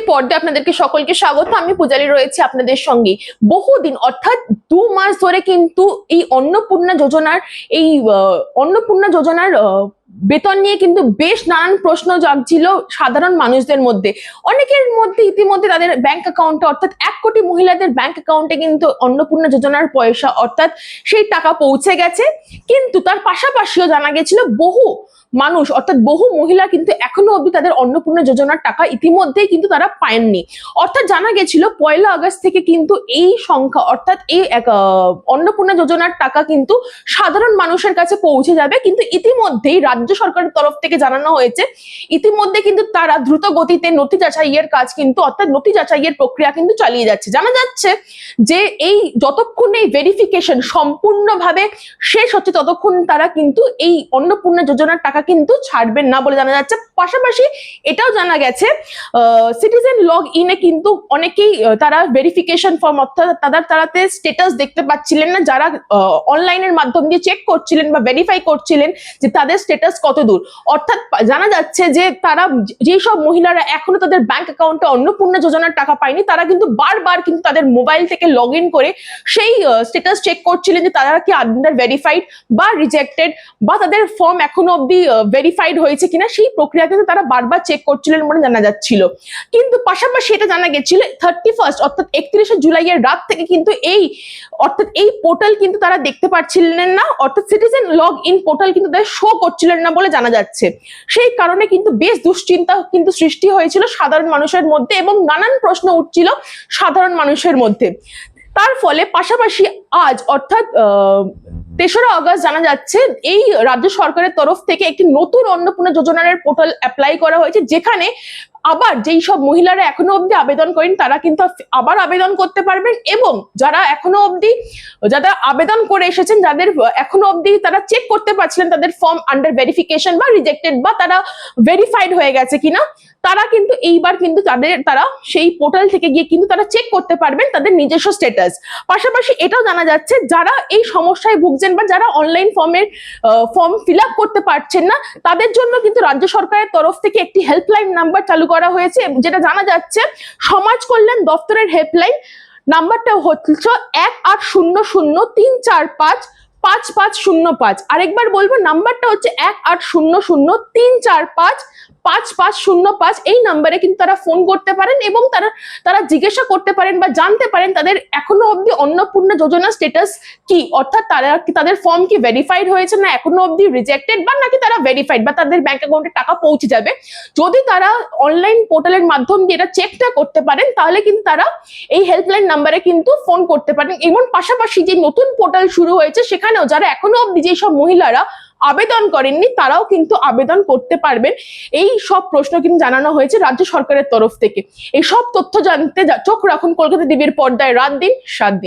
টিভির পর্দায় আপনাদেরকে সকলকে স্বাগত। আমি পূজালি রয়েছি আপনাদের সঙ্গে। বহুদিন অর্থাৎ 2 মাস ধরে কিন্তু এই অন্নপূর্ণা যোজনার বেতন নিয়ে কিন্তু বেশ নানান প্রশ্ন জাগছিল সাধারণ মানুষদের মধ্যে। অনেকের মধ্যে ইতিমধ্যে তাদের ব্যাংক অ্যাকাউন্টে অর্থাৎ 1 কোটি মহিলাদের ব্যাংক অ্যাকাউন্টে কিন্তু অন্নপূর্ণা যোজনার পয়সা অর্থাৎ সেই টাকা পৌঁছে গেছে। কিন্তু তার পাশাপাশিও জানা গেছিল বহু মানুষ অর্থাৎ বহু মহিলা কিন্তু এখনো অবধি তাদের অন্নপূর্ণা যোজনার টাকা ইতিমধ্যেই কিন্তু তারা পায়নি। অর্থাৎ জানা গেছিল 1 আগস্ট থেকে কিন্তু এই সংখ্যা অর্থাৎ এই অন্নপূর্ণা যোজনার টাকা কিন্তু সাধারণ মানুষের কাছে পৌঁছে যাবে। কিন্তু ইতিমধ্যেই রাজ্য সরকারের তরফ থেকে জানানো হয়েছে ইতিমধ্যে কিন্তু তারা দ্রুত গতিতে নথি যাচাইয়ের কাজ কিন্তু অর্থাৎ নথি যাচাইয়ের প্রক্রিয়া কিন্তু চালিয়ে যাচ্ছে। জানা যাচ্ছে যে এই যতক্ষণ এই ভেরিফিকেশন সম্পূর্ণভাবে শেষ হচ্ছে ততক্ষণ তারা কিন্তু এই অন্নপূর্ণা যোজনার টাকা কিন্তু ছাড়বেন না বলে জানা যাচ্ছে। পাশাপাশি এটাও জানা গেছে সিটিজেন লগ ইনে কিন্তু অনেকেই তারা ভেরিফিকেশন ফর্ম অর্থাৎ তারাতে স্ট্যাটাস দেখতে পাচ্ছিলেন না, যারা অনলাইনের মাধ্যম দিয়ে চেক করছিলেন বা ভেরিফাই করছিলেন যে তাদের স্ট্যাটাস কত দূর। অর্থাৎ জানা যাচ্ছে যে তারা যেসব মহিলারা এখনো তাদের ব্যাংক অ্যাকাউন্টে অন্নপূর্ণা যোজনার টাকা পায়নি তারা কিন্তু বারবার কিন্তু তাদের মোবাইল থেকে লগ ইন করে সেই স্ট্যাটাস চেক করছিলেন যে তারা কি আন্ডার ভেরিফাইড বা রিজেক্টেড বা তাদের ফর্ম এখনো অব্দি ভেরিফাইড হয়েছে কিনা সেই প্রক্রিয়া কিন্তু তারা বারবার চেক করছিলেন বলে জানা যাচ্ছিল। কিন্তু পাশাপাশি এটা জানা গেছিল 31 অর্থাৎ 31শে জুলাইয়ের রাত থেকে কিন্তু এই পোর্টাল কিন্তু তারা দেখতে পাচ্ছিলেন না, অর্থাৎ সিটিজেন লগ ইন পোর্টাল কিন্তু তারা শো করছিলেন না বলে জানা যাচ্ছে। সেই কারণে কিন্তু বেশ দুশ্চিন্তা কিন্তু সৃষ্টি হয়েছিল সাধারণ মানুষের মধ্যে এবং নানান প্রশ্ন উঠছিল সাধারণ মানুষের মধ্যে। তার ফলে পাশাপাশি আজ অর্থাৎ 3রা আগস্ট জানা যাচ্ছে এই রাজ্য সরকারের তরফ থেকে একটি নতুন অন্নপূর্ণা যোজনার পোর্টাল অ্যাপ্লাই করা হয়েছে, যেখানে আবার যেই সব মহিলারা এখনো অবধি আবেদন করেন তারা কিন্তু আবার আবেদন করতে পারবেন এবং যারা আবেদন করে এসেছেন যাদের এখনো অবধি তারা চেক করতে পারছিলেন তাদের ফর্ম আন্ডার ভেরিফিকেশন বা রিজেক্টেড বা তারা ভেরিফাইড হয়ে গেছে কিনা, তারা কিন্তু এইবার কিন্তু তারা সেই পোর্টাল থেকে গিয়ে কিন্তু তারা চেক করতে পারবেন তাদের নিজস্ব স্ট্যাটাস। পাশাপাশি এটাও জানা যাচ্ছে যারা এই সমস্যায় ভুগছেন বা যারা অনলাইন ফর্ম ফিল আপ করতে পারছেন না তাদের জন্য কিন্তু রাজ্য সরকারের তরফ থেকে একটি হেল্পলাইন নাম্বার চালু করা হয়েছে, যেটা জানা যাচ্ছে সমাজ কল্যাণ দপ্তরের হেল্পলাইন নাম্বারটা হচ্ছে 1800-345-5505। আরেকবার বলবো নাম্বারটা হচ্ছে 1800-345-5505। এই নাম্বারে কিন্তু তারা ফোন করতে পারেন এবং তারা জিজ্ঞাসা করতে পারেন বা জানতে পারেন তাদের এখনো অবধি অন্নপূর্ণা যোজনা স্ট্যাটাস কি, অর্থাৎ তাদের ফর্ম কি ভেরিফাইড হয়েছে না এখনো অবধি রিজেক্টেড বা নাকি তারা ভেরিফাইড বা তাদের ব্যাংক অ্যাকাউন্টে টাকা পৌঁছে যাবে। যদি তারা অনলাইন পোর্টালের মাধ্যম দিয়ে এটা চেকটা করতে পারেন তাহলে কিন্তু তারা এই হেল্পলাইন নাম্বারে কিন্তু ফোন করতে পারেন। এবং পাশাপাশি যে নতুন পোর্টাল শুরু হয়েছে সেখানেও যারা এখনো অবধি যেসব মহিলারা আবেদন করেননি তারাও কিন্তু আবেদন করতে পারবেন। এই সব প্রশ্ন কিন্তু জানানো হয়েছে রাজ্য সরকারের তরফ থেকে। এই সব তথ্য জানতে চোখ রাখুন কলকাতা টিভির পর্দায় রাত দিন 7 দিন।